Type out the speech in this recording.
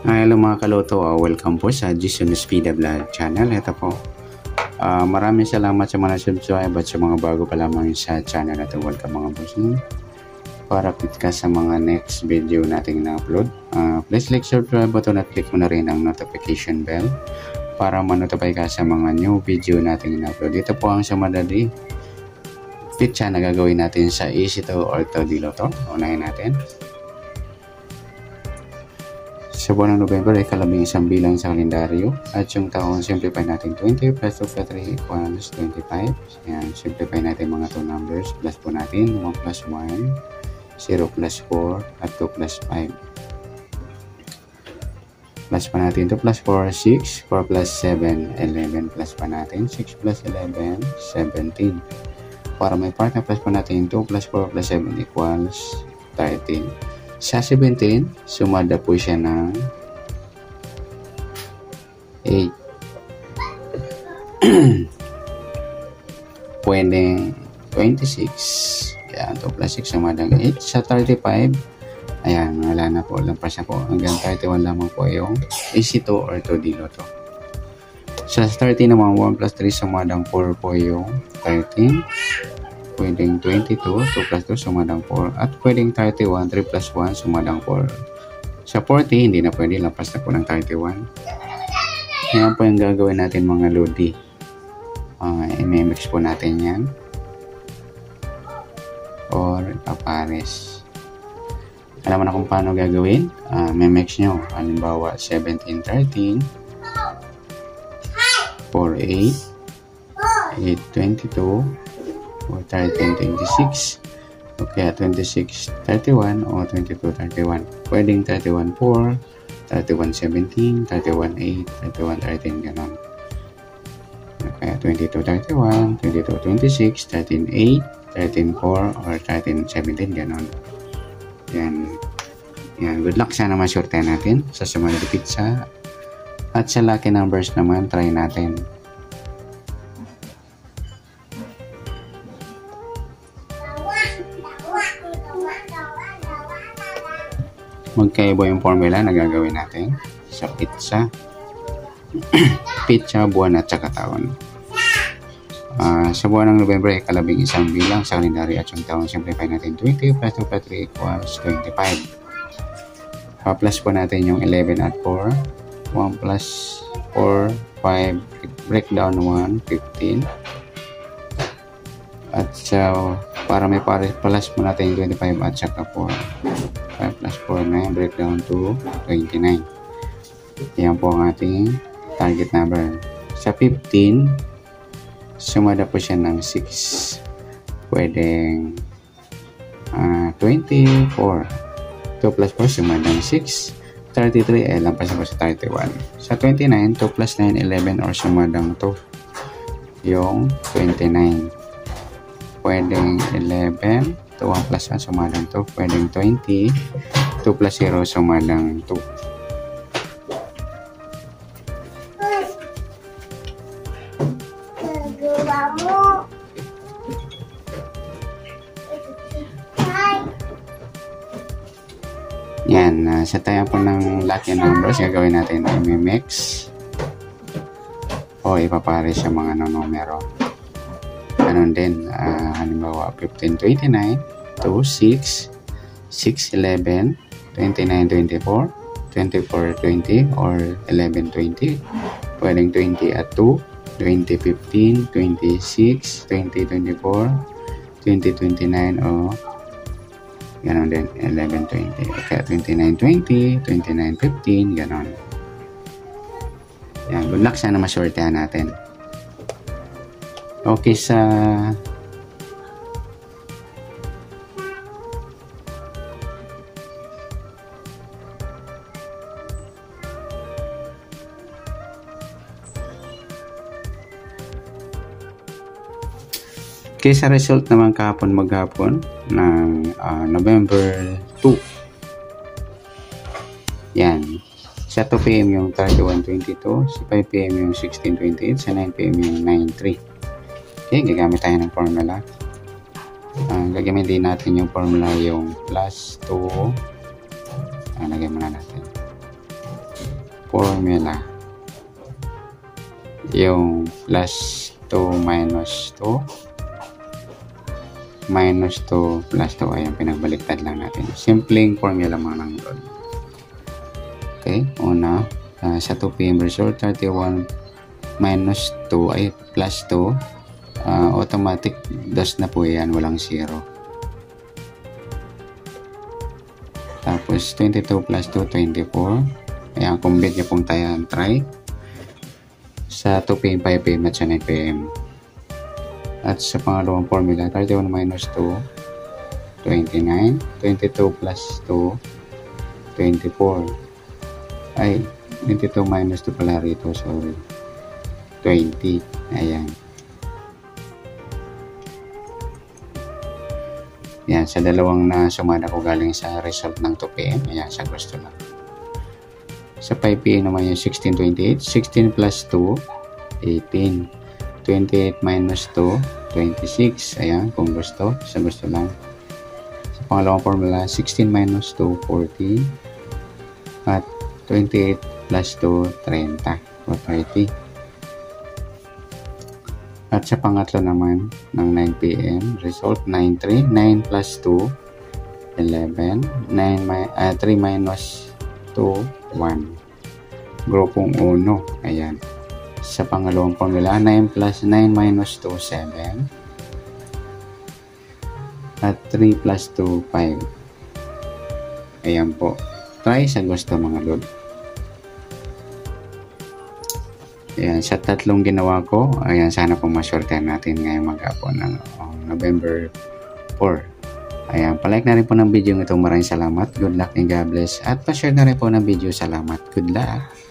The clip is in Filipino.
Hello mga kaloto, welcome po sa Jason Speeda Vlog channel. Ito po, maraming salamat sa mga subscribe at sa mga bago pa lamang sa channel at welcome mga bossing. Para update ka sa mga next video nating na-upload, please click subscribe button at click mo na rin ang notification bell para ma-notify ka sa mga new video nating na-upload. Ito po ang sumadali pizza na gagawin natin sa Easy2 Ortho Diloto. Unahin natin. Sa buwan ng November ay kalabing isang bilang sa kalendaryo at yung taon simplify natin 20 plus 2 plus 3 equals 25. Ayan, simplify natin mga 2 numbers, plus po natin 1 plus 1, 0 plus 4 at 2 plus 5. Plus pa natin 2 plus 4, 6, 4 plus 7, 11, plus pa natin 6 plus 11, 17. Para may part na plus pa natin 2 plus 4 plus 7 equals 13. Sa 17, sumada po siya ng 8. Pwedeng 26. Kaya 2 plus 6 sumadang 8. Sa 35, ayan, wala na po. Lampas na po. Hanggang 31 lamang po yung Easy2 Ortho Diloto. Sa 30 naman, 1 plus 3 sumadang 4 po yung 13. Pwedeng 22, 2 plus 2 sumadang 4. At pwedeng 31, 3 plus 1 sumadang 4. Sa 40, hindi na pwede. Lampas na po ng 31. Yan po yung gagawin natin mga lodi. I-mix po natin yan. Or ipapares. Alam mo na kung paano gagawin. Mimix nyo. Halimbawa, 17, 13. 4, 8. 8, 22. O 13, 26 o kaya 26, 31 o 22, 31. Pwedeng 31, 4, 31, 17, 31, 8, 31, 13, ganon. O kaya 22, 31, 22, 26, 13, 8, 13, 4 or 13, 17, ganon. Yan. Yan. Good luck, sana masurte natin sa sumunod na pizza. At sa lucky numbers naman, try natin. Magkaiba yung formula na gagawin natin sa pizza. Pizza, buwan at saka taon. Sa buwan ng November ay kalabing isang bilang sa kalendaryo at yung taon simplify natin 20 plus 2 plus 3 equals 25. Pa-plus po natin yung 11 at 4. 1 plus 4, 5, breakdown 1, 15. At so, para may plus po natin yung 25 at saka 4. 5 plus 4, 9, breakdown to 29. Yan po ang ating target number. Sa 15, sumada po siya ng 6. Pwedeng 24. 2 plus 4, sumada ng 6. 33, lampas po sa 31. Sa 29, 2 plus 9, 11 or sumadang 2. Yung 29. Pwedeng 11. 1 plus 1 sumadang 2. Pwedeng 20. 2 plus 0 sumadang 2. Yan. Sa tayo po ng lucky numbers, gagawin natin ay mix o ipapares sa mga numero. Ganon din, halimbawa 1529 to 6, 611, 2924, 2420 or 1120. Pwedeng 20 at 2, 2015, 26, 2024, 2029 o ganon din 1120. Okay, 2920, 2915, ganon. Yan, good luck, sana masortehan natin. Okay, sa result naman kahapon maghapon ng November 2. Yan. Sa 2 PM yung 3122, sa 5 PM yung 1628, sa 9 PM yung 93. Okay, gagamit tayo ng formula. Gagamitin natin yung formula yung plus 2. Lagay muna natin. formula. Yung plus 2 minus 2 minus 2 plus 2. Ayan, pinagbaliktad lang natin. Simpleng formula mga nanglod. Okay, una, sa 2 p.m. result, 31 minus 2 ay plus 2. Automatic, dos na po yan, walang 0. Tapos, 22 plus 2, 24. Ayan, complete niya pong tayo ang try. Sa 2 p.m., 5 p.m. at sa 9 p.m. At sa pangalawang formula, 31 minus 2, 29. 22 plus 2, 24. Ay, 22 minus 2 pala rito, sorry. 20. Ayan. Yan, sa dalawang na sumada ko galing sa result ng 2 p.m. Ayan, sa gusto lang. Sa 5 p.m. naman yung 16, 28. 16 plus 2, 18. 28 minus 2, 26. Ayan, kung gusto. Sa gusto lang. Sa pangalawang formula, 16 minus 2, 40. At 28 plus 2, 30. O 30. At sa pangatlo naman, ng 9 p.m. result, 9, 3. 9 plus 2, 11. 3 minus 2, 1. Grupong 1. Ayan. Sa pangalawang formula, 9 plus 9 minus 2, 7. At 3 plus 2, 5. Ayan po. Try sa gusto mga lord. Ayan, sa tatlong ginawa ko, ayan, sana po masortehan natin ngayong maghapon ng November 4. Ayan, palike na rin po ng video ito. Maraming salamat. Good luck and God bless. At pa-share na rin po ng video. Salamat. Good luck.